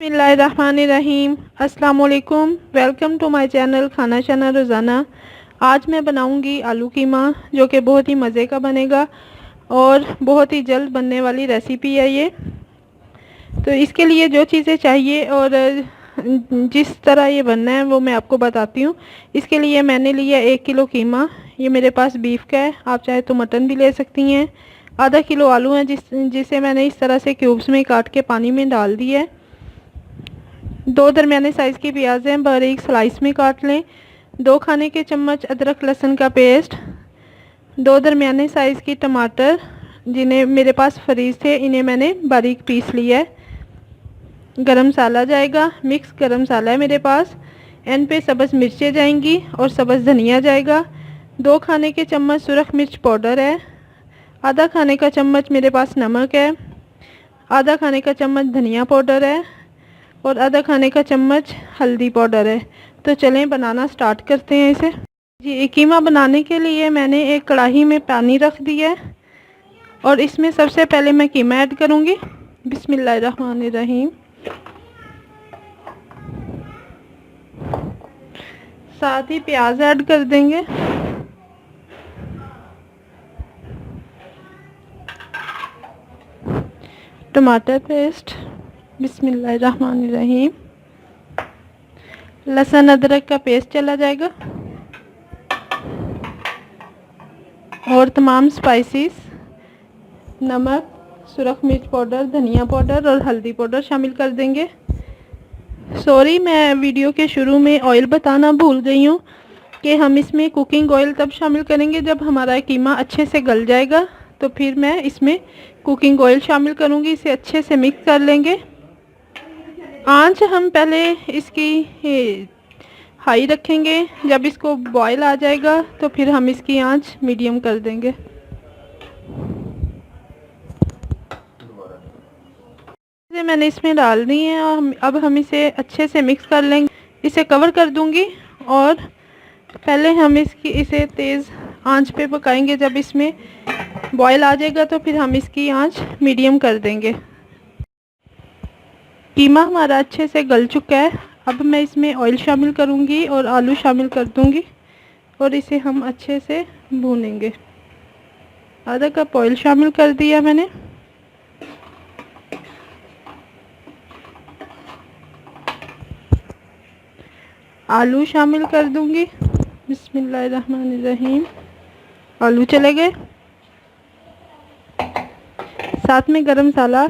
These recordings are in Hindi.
बिस्मिल्लाहिर्रहमानिर्रहीम। अस्सलाम वालेकुम। वेलकम टू माय चैनल खाना शाना रोज़ाना। आज मैं बनाऊंगी आलू कीमा, जो कि बहुत ही मज़े का बनेगा और बहुत ही जल्द बनने वाली रेसिपी है ये। तो इसके लिए जो चीज़ें चाहिए और जिस तरह ये बनना है वो मैं आपको बताती हूँ। इसके लिए मैंने लिया 1 किलो कीमा। ये मेरे पास बीफ का है, आप चाहे तो मटन भी ले सकती हैं। आधा किलो आलू हैं जिसे मैंने इस तरह से क्यूब्स में काट के पानी में डाल दिया है। 2 दरमियाने साइज़ की प्याज हैं, बारीक स्लाइस में काट लें। 2 खाने के चम्मच अदरक लहसुन का पेस्ट। 2 दरमियाने साइज़ की टमाटर, जिन्हें मेरे पास फ्रीज थे, इन्हें मैंने बारीक पीस लिया है। गरम मसाला जाएगा, मिक्स गरम मसाला है मेरे पास। एंड पे सब्ज़ मिर्चें जाएंगी और सब्ज़ धनिया जाएगा। 2 खाने के चम्मच सुरख मिर्च पाउडर है। आधा खाने का चम्मच मेरे पास नमक है। आधा खाने का चम्मच धनिया पाउडर है और आधा खाने का चम्मच हल्दी पाउडर है। तो चलें बनाना स्टार्ट करते हैं इसे। जी, कीमा बनाने के लिए मैंने एक कढ़ाई में पानी रख दिया है और इसमें सबसे पहले मैं कीमा ऐड करूंगी। बिस्मिल्लाहिर्रहमानिर्रहीम। साथ ही प्याज ऐड कर देंगे। टमाटर पेस्ट। बिस्मिल्लाहिर्रहमानिर्रहीम। लहसुन अदरक का पेस्ट चला जाएगा और तमाम स्पाइसेस, नमक, सुरख मिर्च पाउडर, धनिया पाउडर और हल्दी पाउडर शामिल कर देंगे। सॉरी, मैं वीडियो के शुरू में ऑयल बताना भूल गई हूँ कि हम इसमें कुकिंग ऑयल तब शामिल करेंगे जब हमारा कीमा अच्छे से गल जाएगा। तो फिर मैं इसमें कुकिंग ऑयल शामिल करूँगी। इसे अच्छे से मिक्स कर लेंगे। आंच हम पहले इसकी हाई रखेंगे। जब इसको बॉयल आ जाएगा तो फिर हम इसकी आंच मीडियम कर देंगे। मैंने इसमें डाल दी है और अब हम इसे अच्छे से मिक्स कर लेंगे। इसे कवर कर दूंगी और पहले हम इसे तेज़ आंच पे पकाएंगे। जब इसमें बॉयल आ जाएगा तो फिर हम इसकी आंच मीडियम कर देंगे। कीमा हमारा अच्छे से गल चुका है। अब मैं इसमें ऑयल शामिल करूंगी और आलू शामिल कर दूंगी और इसे हम अच्छे से भूनेंगे। आधा कप ऑयल शामिल कर दिया मैंने। आलू शामिल कर दूंगी। बिस्मिल्लाहिर्रहमानिर्रहीम। आलू चले गए। साथ में गरम मसाला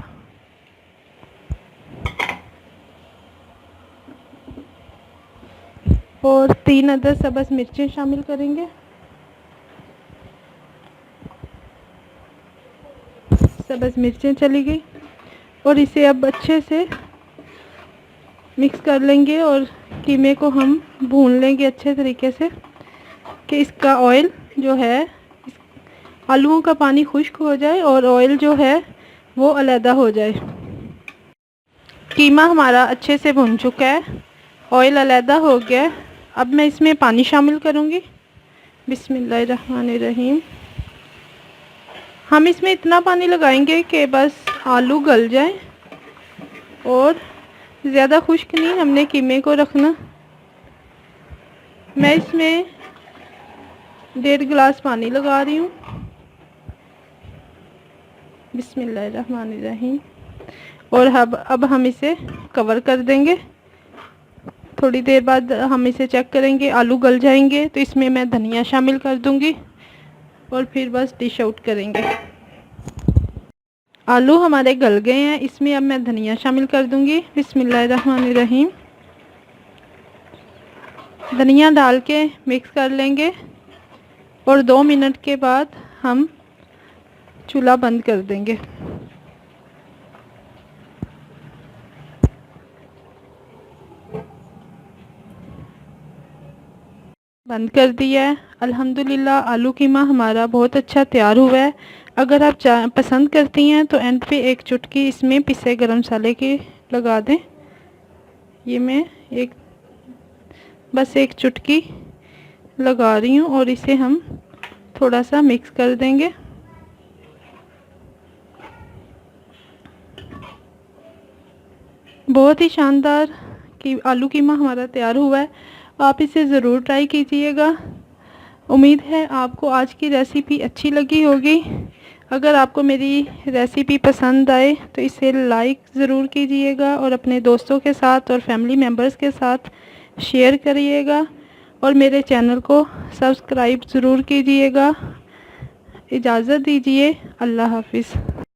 और 3 अदद सब्ज़ मिर्चें शामिल करेंगे। सब्ज़ मिर्चें चली गई और इसे अब अच्छे से मिक्स कर लेंगे और कीमे को हम भून लेंगे अच्छे तरीके से कि इसका ऑयल जो है, आलूओं का पानी खुश्क हो जाए और ऑयल जो है वो अलहदा हो जाए। कीमा हमारा अच्छे से भुन चुका है, ऑयल अलहदा हो गया है। अब मैं इसमें पानी शामिल करूँगी। बिस्मिल्लाहिर्रहमानिर्रहीम। हम इसमें इतना पानी लगाएंगे कि बस आलू गल जाए और ज़्यादा खुश्क नहीं हमने कीमे को रखना। मैं इसमें 1.5 गिलास पानी लगा रही हूँ। बिस्मिल्लाहिर्रहमानिर्रहीम। और अब हम इसे कवर कर देंगे। थोड़ी देर बाद हम इसे चेक करेंगे, आलू गल जाएंगे तो इसमें मैं धनिया शामिल कर दूंगी और फिर बस डिश आउट करेंगे। आलू हमारे गल गए हैं, इसमें अब मैं धनिया शामिल कर दूंगी। बिस्मिल्लाहिर्रहमानिर्रहीम। धनिया डाल के मिक्स कर लेंगे और 2 मिनट के बाद हम चूल्हा बंद कर देंगे। बंद कर दिया है। अल्हम्दुलिल्लाह आलू कीमा हमारा बहुत अच्छा तैयार हुआ है। अगर आप पसंद करती हैं तो एंड पे एक चुटकी इसमें पिसे गरम मसाले की लगा दें। ये मैं बस एक चुटकी लगा रही हूँ और इसे हम थोड़ा सा मिक्स कर देंगे। बहुत ही शानदार कि आलू कीमा हमारा तैयार हुआ है। आप इसे ज़रूर ट्राई कीजिएगा। उम्मीद है आपको आज की रेसिपी अच्छी लगी होगी। अगर आपको मेरी रेसिपी पसंद आए तो इसे लाइक ज़रूर कीजिएगा और अपने दोस्तों के साथ और फैमिली मेम्बर्स के साथ शेयर करिएगा और मेरे चैनल को सब्सक्राइब ज़रूर कीजिएगा। इजाज़त दीजिए। अल्लाह हाफ़िज़।